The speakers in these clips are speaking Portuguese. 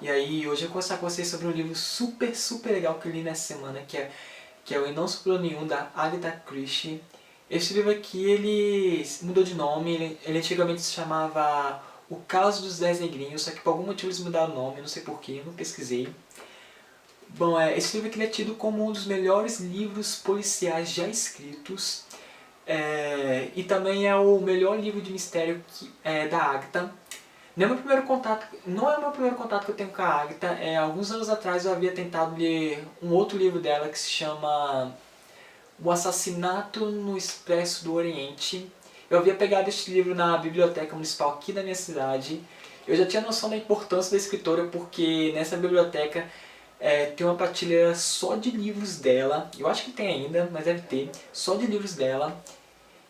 E aí, hoje eu vou conversar com vocês sobre um livro super legal que eu li nessa semana, que é o E Não Sobrou Nenhum, da Agatha Christie. Esse livro aqui, ele mudou de nome, ele antigamente se chamava O Caso dos Dez Negrinhos, só que por algum motivo eles mudaram o nome, não sei porquê, não pesquisei. Bom, esse livro aqui ele é tido como um dos melhores livros policiais já escritos, e também é o melhor livro de mistério da Agatha. Não é o meu primeiro contato que eu tenho com a Agatha. Alguns anos atrás eu havia tentado ler um outro livro dela que se chama O Assassinato no Expresso do Oriente. Eu havia pegado este livro na biblioteca municipal aqui da minha cidade. Eu já tinha noção da importância da escritora porque nessa biblioteca tem uma prateleira só de livros dela. Eu acho que tem ainda, mas deve ter. Só de livros dela.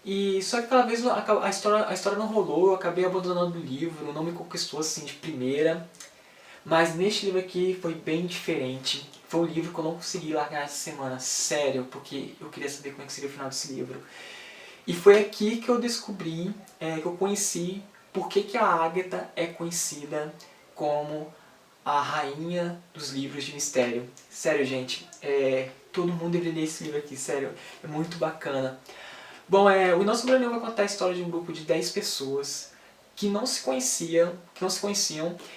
E só que aquela vez a história não rolou, eu acabei abandonando o livro, não me conquistou assim de primeira. Mas neste livro aqui foi bem diferente. Foi um livro que eu não consegui largar essa semana, sério, porque eu queria saber como é que seria o final desse livro. E foi aqui que eu descobri, que eu conheci por que a Agatha é conhecida como a rainha dos livros de mistério. Sério, gente, todo mundo deveria ler esse livro aqui, sério, é muito bacana. Bom, o Não Sobrou Nenhum vai contar a história de um grupo de 10 pessoas que não se conheciam,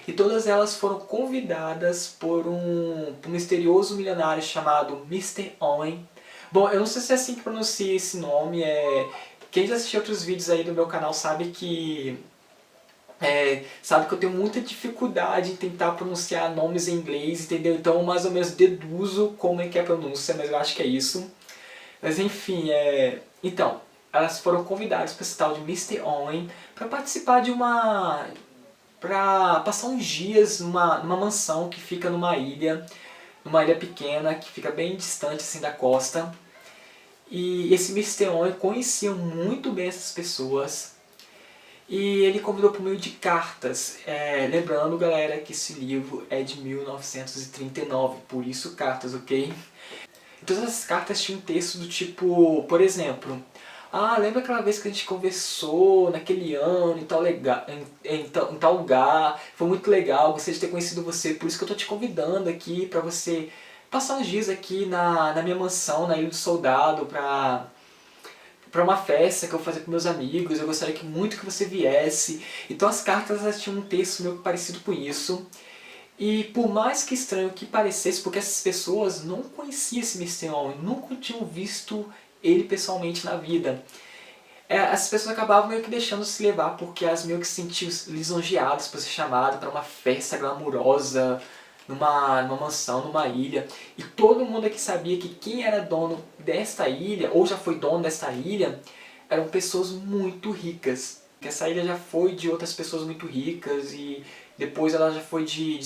e todas elas foram convidadas por um misterioso milionário chamado Mr. Owen. Bom, eu não sei se é assim que pronuncia esse nome, quem já assistiu outros vídeos aí do meu canal sabe que eu tenho muita dificuldade em tentar pronunciar nomes em inglês, entendeu? Então eu mais ou menos deduzo como é que é a pronúncia, mas eu acho que é isso. Mas enfim, então, elas foram convidadas para esse tal de Mr. Owen para participar para passar uns dias numa mansão que fica numa ilha pequena, que fica bem distante assim da costa. E esse Mr. Owen conhecia muito bem essas pessoas e ele convidou por meio de cartas. Lembrando, galera, que esse livro é de 1939, por isso cartas, ok? Todas as cartas tinham um texto do tipo, por exemplo, lembra aquela vez que a gente conversou naquele ano em tal lugar, foi muito legal, gostaria de ter conhecido você, por isso que eu estou te convidando aqui para você passar uns dias aqui na minha mansão, na Ilha do Soldado, para uma festa que eu vou fazer com meus amigos, eu gostaria muito que você viesse. Então as cartas elas tinham um texto meio parecido com isso. E por mais que estranho que parecesse, porque essas pessoas não conheciam esse Mr. Owen, nunca tinham visto ele pessoalmente na vida. Essas pessoas acabavam meio que deixando se levar, porque elas meio que se sentiam lisonjeadas por ser chamadas para uma festa glamurosa, numa mansão, numa ilha. E todo mundo aqui sabia que quem era dono desta ilha, ou já foi dono desta ilha, eram pessoas muito ricas. Essa ilha já foi de outras pessoas muito ricas e depois ela já foi de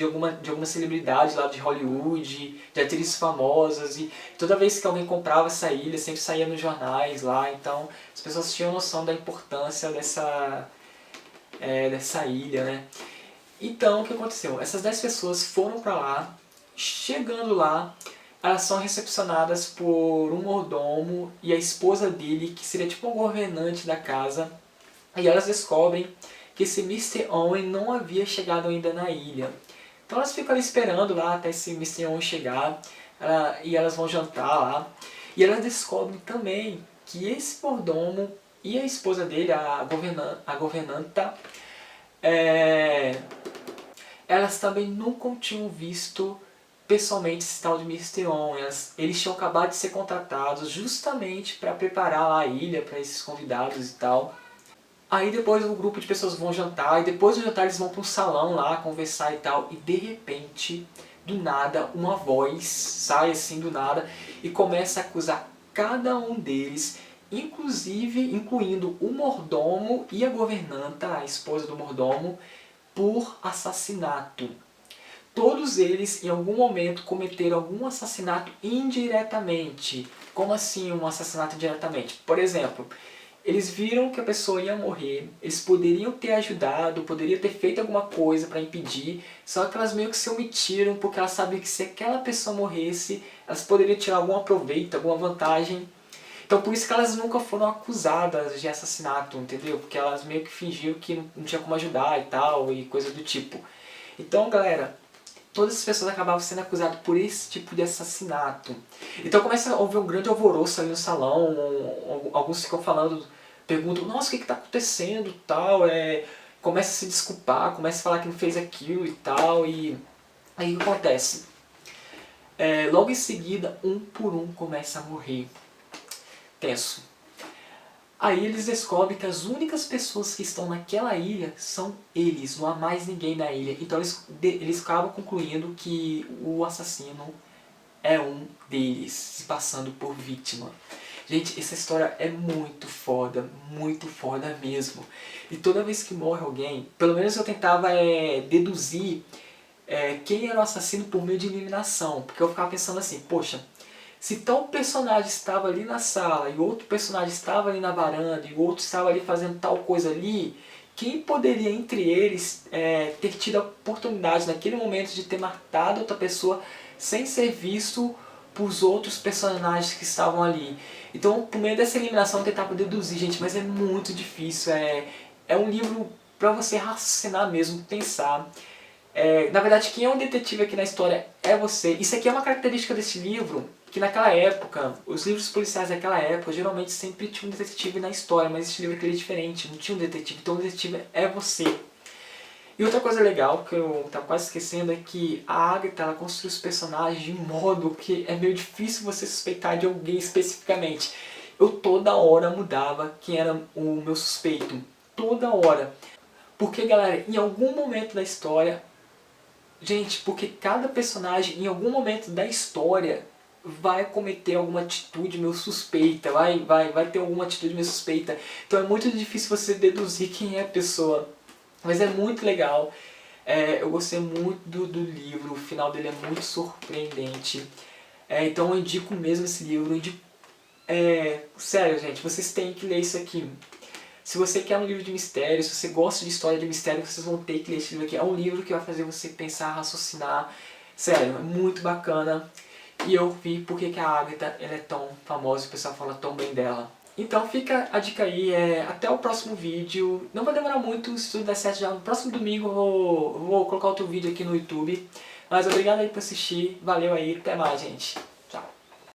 alguma celebridade lá de Hollywood, de atrizes famosas, e toda vez que alguém comprava essa ilha sempre saía nos jornais lá, então as pessoas tinham noção da importância dessa ilha, né? Então o que aconteceu? Essas 10 pessoas foram pra lá, chegando lá, elas são recepcionadas por um mordomo e a esposa dele, que seria tipo um governante da casa, e elas descobrem que esse Mr. Owen não havia chegado ainda na ilha. Então elas ficam ali esperando lá até esse Mr. Owen chegar, e elas vão jantar lá. E elas descobrem também que esse mordomo e a esposa dele, a governanta, elas também nunca tinham visto pessoalmente esse tal de Mr. Owen. Eles tinham acabado de ser contratados justamente para preparar lá a ilha para esses convidados e tal. Aí depois um grupo de pessoas vão jantar, e depois do jantar eles vão para um salão lá conversar e tal, e de repente, do nada, uma voz sai assim do nada e começa a acusar cada um deles, incluindo o mordomo e a governanta, a esposa do mordomo, por assassinato. Todos eles, em algum momento, cometeram algum assassinato indiretamente. Como assim um assassinato indiretamente? Por exemplo, eles viram que a pessoa ia morrer, eles poderiam ter ajudado, poderiam ter feito alguma coisa para impedir, só que elas meio que se omitiram porque elas sabiam que se aquela pessoa morresse, elas poderiam tirar algum proveito, alguma vantagem. Então por isso que elas nunca foram acusadas de assassinato, entendeu? Porque elas meio que fingiram que não tinha como ajudar e tal, e coisa do tipo. Então, galera, todas as pessoas acabavam sendo acusadas por esse tipo de assassinato. Então começa a haver um grande alvoroço ali no salão, alguns ficam falando, perguntam, nossa, o que está acontecendo, tal, começa a se desculpar, começa a falar que não fez aquilo e tal, e aí o que acontece? Logo em seguida, um por um começa a morrer. Tenso. Aí eles descobrem que as únicas pessoas que estão naquela ilha são eles, não há mais ninguém na ilha. Então eles acabam concluindo que o assassino é um deles, se passando por vítima. Gente, essa história é muito foda mesmo. E toda vez que morre alguém, pelo menos eu tentava deduzir quem era o assassino por meio de eliminação. Porque eu ficava pensando assim, poxa, se tal personagem estava ali na sala, e outro personagem estava ali na varanda, e o outro estava ali fazendo tal coisa ali, quem poderia entre eles ter tido a oportunidade naquele momento de ter matado outra pessoa sem ser visto por outros personagens que estavam ali? Então, por meio dessa eliminação, eu tentava deduzir, gente, mas é muito difícil. É um livro para você raciocinar mesmo, pensar. Na verdade, quem é um detetive aqui na história é você. Isso aqui é uma característica desse livro, que naquela época, os livros policiais daquela época, geralmente sempre tinha um detetive na história, mas esse livro aqui é diferente, não tinha um detetive, então o detetive é você. E outra coisa legal, que eu estava quase esquecendo, é que a Agatha, ela construiu os personagens de um modo que é meio difícil você suspeitar de alguém especificamente. Eu toda hora mudava quem era o meu suspeito. Toda hora. Porque, galera, em algum momento da história... Gente, porque cada personagem, em algum momento da história, vai cometer alguma atitude meio suspeita, vai ter alguma atitude meio suspeita. Então é muito difícil você deduzir quem é a pessoa. Mas é muito legal. Eu gostei muito do livro, o final dele é muito surpreendente. Então eu indico mesmo esse livro. Sério, gente, vocês têm que ler isso aqui. Se você quer um livro de mistério, se você gosta de história de mistério, vocês vão ter que ler esse livro aqui. É um livro que vai fazer você pensar, raciocinar. Sério, é muito bacana. E eu vi porque que a Agatha ela é tão famosa e o pessoal fala tão bem dela. Então fica a dica aí, até o próximo vídeo. Não vai demorar muito, se tudo der certo já no próximo domingo eu vou colocar outro vídeo aqui no YouTube. Mas obrigado aí por assistir, valeu aí, até mais, gente.